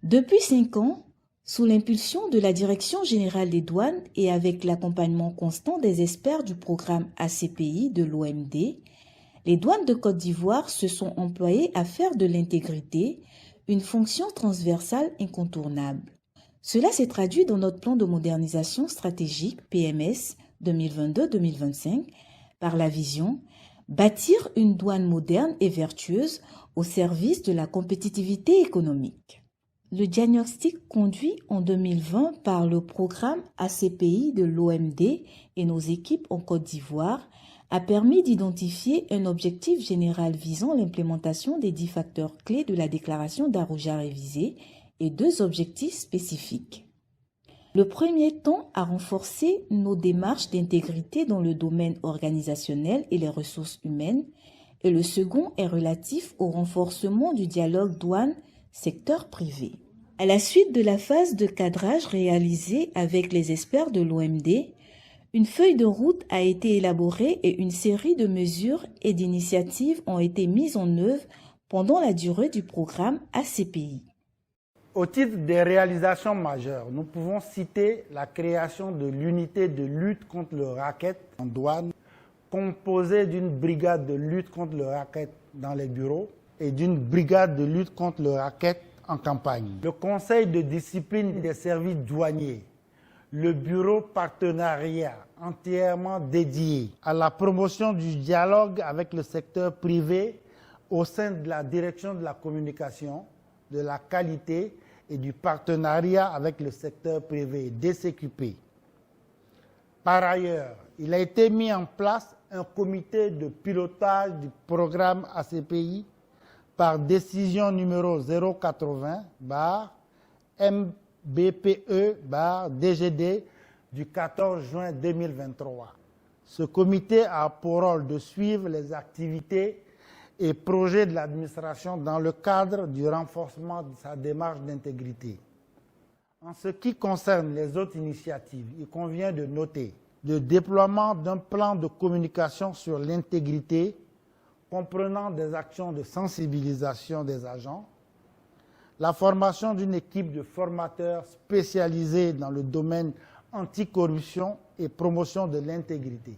Depuis 5 ans, sous l'impulsion de la Direction générale des douanes et avec l'accompagnement constant des experts du programme ACPI de l'OMD, les douanes de Côte d'Ivoire se sont employées à faire de l'intégrité une fonction transversale incontournable. Cela s'est traduit dans notre plan de modernisation stratégique PMS 2022-2025 par la vision « Bâtir une douane moderne et vertueuse au service de la compétitivité économique ». Le diagnostic conduit en 2020 par le programme ACPI de l'OMD et nos équipes en Côte d'Ivoire a permis d'identifier un objectif général visant l'implémentation des 10 facteurs clés de la déclaration d'Arouja révisée et 2 objectifs spécifiques. Le premier tend à renforcer nos démarches d'intégrité dans le domaine organisationnel et les ressources humaines et le second est relatif au renforcement du dialogue douane-secteur privé. À la suite de la phase de cadrage réalisée avec les experts de l'OMD, une feuille de route a été élaborée et une série de mesures et d'initiatives ont été mises en œuvre pendant la durée du programme ACPI. Au titre des réalisations majeures, nous pouvons citer la création de l'unité de lutte contre le racket en douane, composée d'une brigade de lutte contre le racket dans les bureaux et d'une brigade de lutte contre le racket en campagne. Le Conseil de discipline des services douaniers, le bureau partenariat entièrement dédié à la promotion du dialogue avec le secteur privé au sein de la direction de la communication, de la qualité et du partenariat avec le secteur privé, DCQP. Par ailleurs, il a été mis en place un comité de pilotage du programme ACPI par décision numéro 080/MBPE/DGD du 14 juin 2023. Ce comité a pour rôle de suivre les activités et projets de l'administration dans le cadre du renforcement de sa démarche d'intégrité. En ce qui concerne les autres initiatives, il convient de noter le déploiement d'un plan de communication sur l'intégrité comprenant des actions de sensibilisation des agents, la formation d'une équipe de formateurs spécialisés dans le domaine anticorruption et promotion de l'intégrité,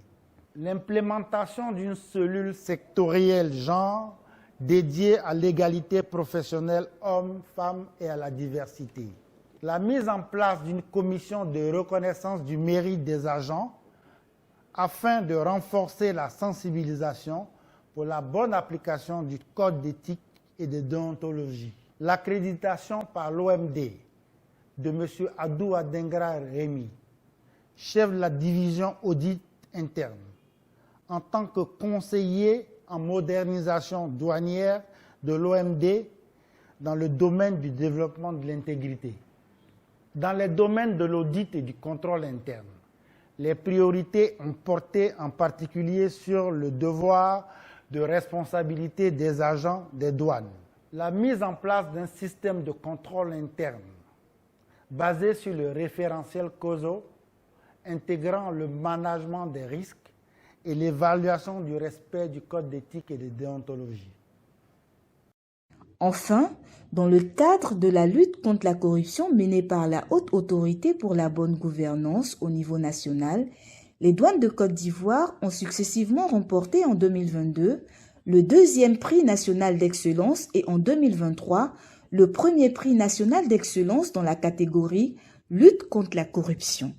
l'implémentation d'une cellule sectorielle genre dédiée à l'égalité professionnelle hommes-femmes et à la diversité, la mise en place d'une commission de reconnaissance du mérite des agents afin de renforcer la sensibilisation pour la bonne application du code d'éthique et de déontologie, l'accréditation par l'OMD de M. Adou Adengra Rémy, chef de la division audit interne, en tant que conseiller en modernisation douanière de l'OMD dans le domaine du développement de l'intégrité. Dans les domaines de l'audit et du contrôle interne, les priorités ont porté en particulier sur le devoir de responsabilité des agents des douanes, la mise en place d'un système de contrôle interne basé sur le référentiel COSO, intégrant le management des risques et l'évaluation du respect du code d'éthique et de déontologie. Enfin, dans le cadre de la lutte contre la corruption menée par la Haute Autorité pour la bonne gouvernance au niveau national, les douanes de Côte d'Ivoire ont successivement remporté en 2022 le 2e prix national d'excellence et en 2023 le 1er prix national d'excellence dans la catégorie lutte contre la corruption.